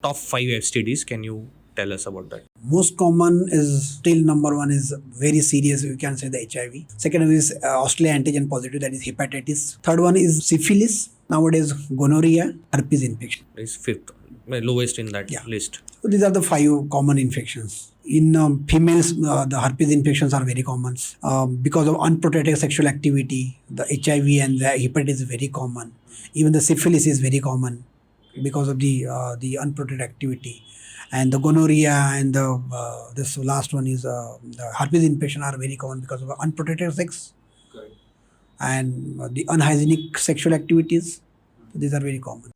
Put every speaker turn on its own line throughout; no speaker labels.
Top 5 STDs. Can you tell us about that?
Most common is still number one is very serious. You can say the HIV. Second one is Australia antigen positive, that is hepatitis. Third one is syphilis. Nowadays gonorrhea, herpes infection.
Is fifth, lowest in that list.
So these are the 5 common infections. In females, the herpes infections are very common. Because of unprotected sexual activity, the HIV and the hepatitis is very common. Even the syphilis is very common because of the unprotected activity. And the gonorrhea and this last one is the herpes infection are very common because of unprotected sex. Correct. And the unhygienic sexual activities. These are very common.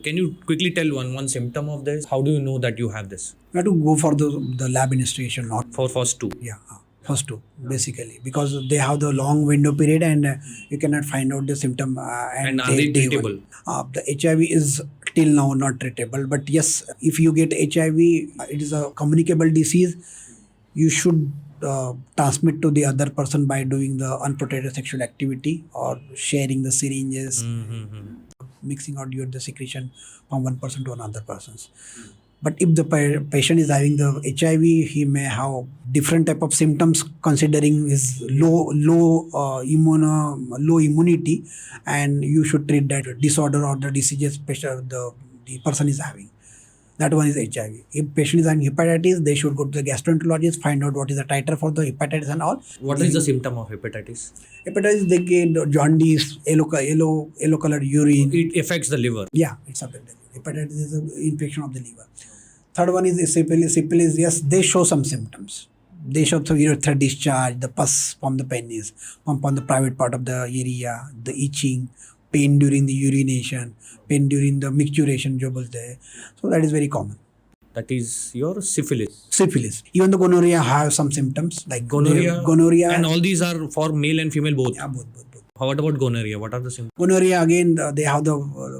Can you quickly tell one symptom of this? How do you know that you have this?
You have to go for the lab investigation, not
for first two.
Yeah, first two basically, because they have the long window period and you cannot find out the symptom.
And are they treatable?
The HIV is till now not treatable, but yes, if you get HIV, it is a communicable disease. You should transmit to the other person by doing the unprotected sexual activity or sharing the syringes, mixing out the secretion from one person to another person's. But if the patient is having the HIV, he may have different type of symptoms considering his low immunity, and you should treat that disorder or the diseases the person is having. That one is HIV. If patient is having hepatitis, they should go to the gastroenterologist, find out what is the titer for the hepatitis and all.
What is the symptom of hepatitis?
Hepatitis, they get jaundice, yellow colored urine.
It affects the liver.
Yeah, it's affected. Hepatitis is an infection of the liver. Third one is syphilis. Syphilis, yes, they show some symptoms. They show some urethral discharge, the pus from the penis, pump on the private part of the area, the itching, pain during the urination, pain during the micturition, jo bolte hai. So that is very common.
That is your syphilis.
Syphilis. Even the gonorrhea have some symptoms like
gonorrhea. And all these are for male and female both?
Yeah, both.
What about gonorrhea? What are the symptoms?
Gonorrhea, again, they have the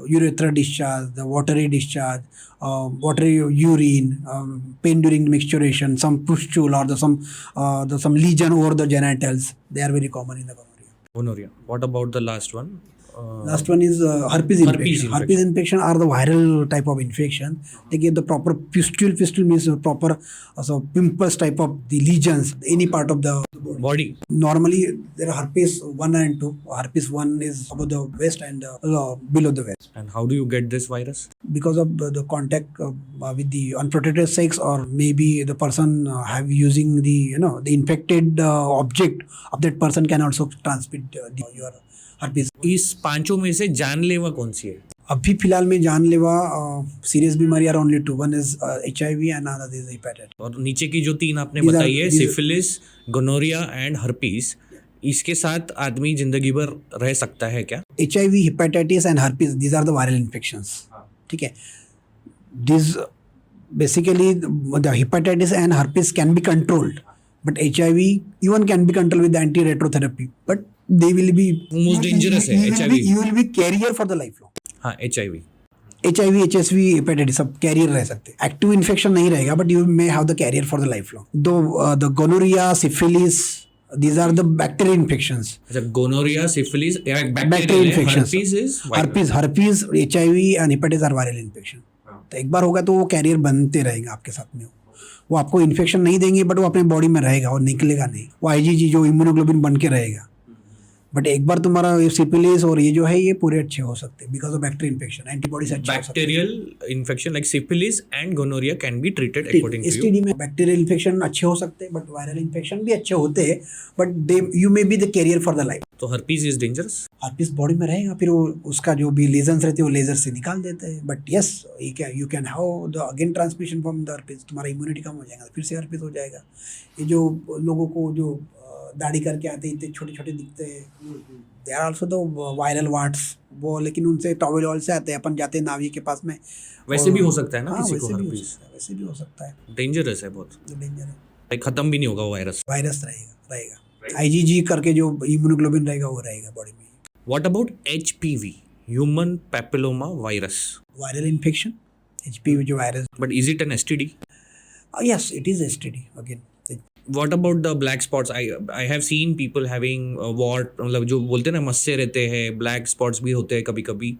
urethral discharge, the watery discharge, watery urine, pain during micturition, some pustule or some lesion over the genitals. They are very common in the
gonorrhea. What about the last one?
Last one is herpes infection. Herpes infection are the viral type of infection. They give the proper pustule. Pustule means proper pimples type of the lesions, any part of the
body.
Normally, there are herpes 1 and 2. Herpes 1 is above the waist and below the waist.
And how do you get this virus?
Because of the contact with the unprotected sex, or maybe the person have using the infected object of that person can also transmit your herpes.
इस पांचों में से जानलेवा कौन सी है?
अभी फिलहाल में जानलेवा सीरियस बीमारी are only 2. One is HIV and another is hepatitis.
और नीचे की जो 3 आपने बताई है, सिफिलिस, गोनोरिया एंड हर्पीस, इसके साथ आदमी जिंदगी भर रह सकता है क्या?
HIV, hepatitis and herpes, these are the viral infections. ठीक है. This basically the hepatitis and herpes can be controlled, but HIV even can be controlled with anti-retrotherapy, but they will be
most dangerous है HIV.
You will be carrier for the lifelong.
हाँ, HIV,
HSV, hepatitis सब carrier रह सकते हैं. Active infection नहीं रहेगा, but you may have the carrier for the life long. The gonorrhoea, syphilis, these are the bacterial infections.
अच्छा, gonorrhoea, syphilis, bacterial infections.
herpes, HIV and hepatitis are viral infection. तो एक बार होगा तो वो career बनते रहेगा आपके साथ में. वो आपको इन्फेक्शन नहीं देंगे, बट वो अपने बॉडी में रहेगा और निकलेगा नहीं. वो IgG जो इम्यूनोग्लोबिन बन के रहेगा. बट एक बार तुम्हारा सिफिलिस और ये जो है ये पूरे अच्छे हो सकते हैं because of bacterial infection. Antibody से अच्छा
bacterial infection like syphilis and gonorrhoea can be treated according to you.
STD में बैक्टीरियल इन्फेक्शन अच्छे हो सकते हैं, बट वायरल इन्फेक्शन भी अच्छे होते हैं, but they you may be the carrier for the life.
तो herpes is dangerous.
Herpes body में रहेगा, फिर वो उसका जो भी लेजन्स रहते हैं वो लेजर से निकाल देते हैं. But yes, you can have the again transmission from the herpes. तुम्हारा इम्यूनिटी कम हो जाएगा, फिर से हर्पीस हो जाएगा. ये जो लोगों को जो दाढ़ी करके आते हैं, इतने छोटे छोटे दिखते हैं, they are also the viral warts वो, लेकिन उनसे टॉवल ऑल से आते हैं. अपन जाते हैं नावी के पास में,
वैसे भी हो सकता है ना किसी को हर्पीस.
वैसे भी हो सकता है.
डेंजरस है, बहुत
डेंजर है.
खत्म भी नहीं होगा वायरस
रहेगा. IgG करके जो इम्यूनोग्लोबिन रहेगा वो रहेगा बॉडी में.
What about HPV, human papilloma virus?
Viral infection, HPV जो virus.
But is it an STD?
Yes, it is STD again.
What about the black spots? I have seen people having wart, मतलब जो बोलते हैं ना मस्से रहते हैं, black spots भी होते हैं कभी कभी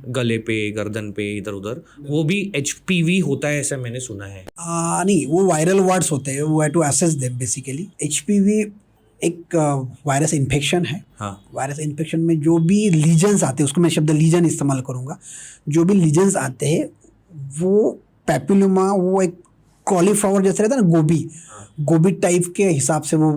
गले पे, गर्दन पे, इधर उधर, वो भी HPV होता है ऐसा मैंने सुना है.
नहीं, वो वायरल वार्ड्स होते हैं, वो है to assess them basically. HPV एक वायरस इन्फेक्शन है.
हाँ.
वायरस इन्फेक्शन में जो भी लीजन्स आते हैं, उसको मैं शब्द लीजन इस्तेमाल करूँगा, जो भी लीजन्स आते हैं वो पैपिलोमा, वो एक कॉलीफ्लावर जैसे रहता है ना, गोभी टाइप के हिसाब से वो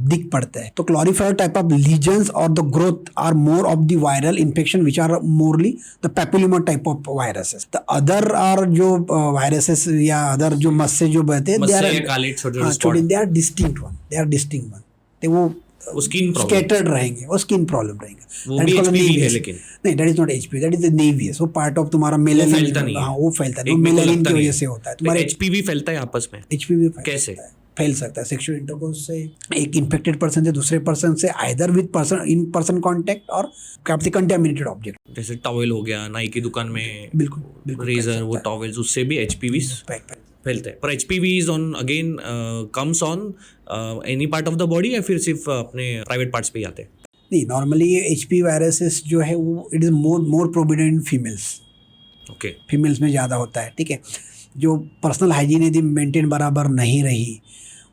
दिख पड़ता है. तो क्लॉरीफ्लावर टाइप ऑफ लीजन्स और the growth are more of the viral infection which are morely the papilloma type of viruses. The other are जो वायरसेस या अदर जो मस्से जो बहते हैं, दे आर डिस्टिंक्ट वन. ते वो
स्किन
स्कैटर्ड रहेंगे, वो स्किन प्रॉब्लम रहेंगे.
वो भी HPV है लेकिन
नहीं, that is not HPV, that is the nevus. वो पार्ट ऑफ तुम्हारा मेलानिन. हाँ, वो फैलता नहीं, वो मेलानिन की वजह से होता है. तुम्हारे
HPV फैलता है आपस में.
HPV
कैसे
फैल सकता है? सेक्सुअल इंटरकोर्स से, एक इन्फेक्टेड पर्सन से दूसरे पर्सन से, either with person in person contact और आपसे कंटामिनेटेड ऑब्जेक्ट,
जैसे टॉवेल हो गया, नाई की दुकान में
बिल्कुल
रेजर, वो टॉवेल्स, उससे भी HPV फैलता है. पर HPV is on again comes on any part of the body या फिर सिर्फ अपने प्राइवेट पार्ट्स पे ही आते हैं?
नहीं, नॉर्मली HPV वायरसेस जो है वो it is more prominent in females.
Okay,
females में ज़्यादा होता है. ठीक है, जो पर्सनल हाइजीन यदि मेंटेन बराबर नहीं रही,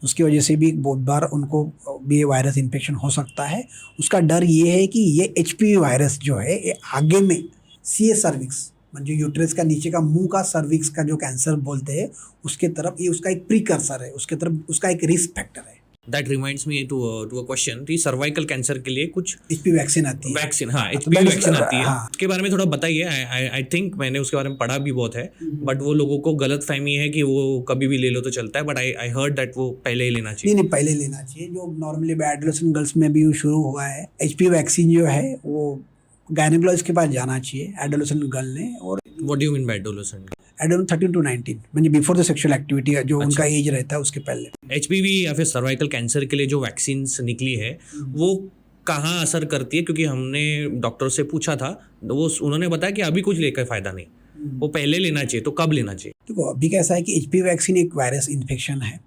उसकी वजह से भी बहुत बार उनको भी ये वायरस इन्फेक्शन हो सकता है. उसका डर ये है कि ये HPV वायरस जो है ये आगे में CA सर्विक्स, जो यूट्रस का नीचे का मुंह का सर्विक्स का जो कैंसर बोलते हैं, उसके तरफ ये उसका एक प्रीकर्सर है, उसके तरफ उसका एक रिस्क फैक्टर है.
That reminds me to a question कि सर्वाइकल कैंसर के लिए कुछ
HPV वैक्सीन आती है.
वैक्सीन, हाँ, HPV वैक्सीन आती है.
हाँ.
उसके बारे में थोड़ा बताइए. आई थिंक मैंने उसके बारे में पढ़ा भी बहुत है, बट वो लोगों को गलत फहमी है कि वो कभी भी ले लो तो चलता है. बट आई हर्ड दैट वो पहले ही लेना चाहिए.
नहीं, पहले लेना चाहिए. जो नॉर्मली एडोलेसेंट गर्ल्स में भी शुरू हुआ है, HPV वैक्सीन जो है वो गायनेकोलॉजिस्ट के पास जाना चाहिए एडोलेसेंट गर्ल ने. और
what do you mean by adolescent?
13 to 19 म्हणजे बिफोर द सेक्सुअल एक्टिविटी, जो उनका एज रहता है उसके पहले.
HPV या फिर सर्वाइकल कैंसर के लिए जो वैक्सीन्स निकली है वो कहाँ असर करती है? क्योंकि हमने डॉक्टर से पूछा था, वो उन्होंने बताया कि अभी कुछ लेकर फ़ायदा नहीं, वो पहले लेना चाहिए. तो कब लेना चाहिए?
देखो, अभी कैसा है कि HPV वैक्सीन एक वायरस इन्फेक्शन है.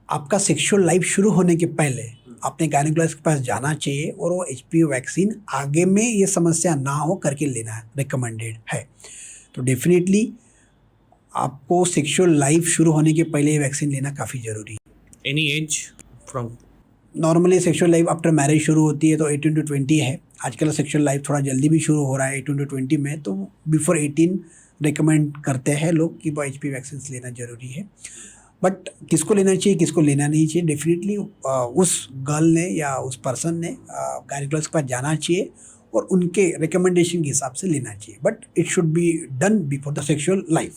आपका सेक्सुअल लाइफ शुरू होने के पहले आपने गायनेकोलॉजिस्ट के पास जाना चाहिए और वो HPV वैक्सीन आगे में ये समस्या ना हो करके लेना रिकमेंडेड है. तो डेफिनेटली आपको सेक्सुअल लाइफ शुरू होने के पहले ये वैक्सीन लेना काफ़ी ज़रूरी है.
Any as from?
Normally sexual life after marriage शुरू होती है तो 18 to 20 है. आजकल सेक्सुअल लाइफ थोड़ा जल्दी भी शुरू हो रहा है 18 to 20 में, तो बिफोर 18 रिकमेंड करते हैं लोग कि HPV वैक्सीन लेना ज़रूरी है. बट किसको लेना चाहिए, किसको लेना नहीं चाहिए, डेफिनेटली उस गर्ल ने या उस पर्सन ने गायनेकोलॉजिस्ट के पास जाना चाहिए और उनके रिकमेंडेशन के हिसाब से लेना चाहिए. But it should be done before the sexual life.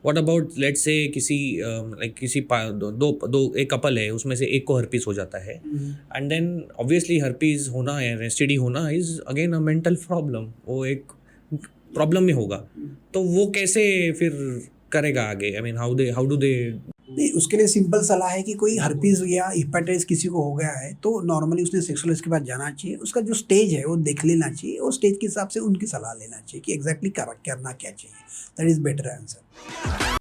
What about let's say किसी दो एक कपल है, उसमें से एक को हर्पीस हो जाता है, एंड देन ऑब्वियसली हर्पीस होना या STD होना is again a mental problem. वो एक प्रॉब्लम में होगा, तो वो कैसे फिर करेगा आगे? I mean how do they?
नहीं, उसके लिए सिंपल सलाह है कि कोई हर्पीस या हेपेटाइटिस किसी को हो गया है तो नॉर्मली उसने सेक्सुअलिस्ट के पास जाना चाहिए. उसका जो स्टेज है वो देख लेना चाहिए और स्टेज के हिसाब से उनकी सलाह लेना चाहिए कि एग्जैक्टली करना क्या चाहिए. That is better answer.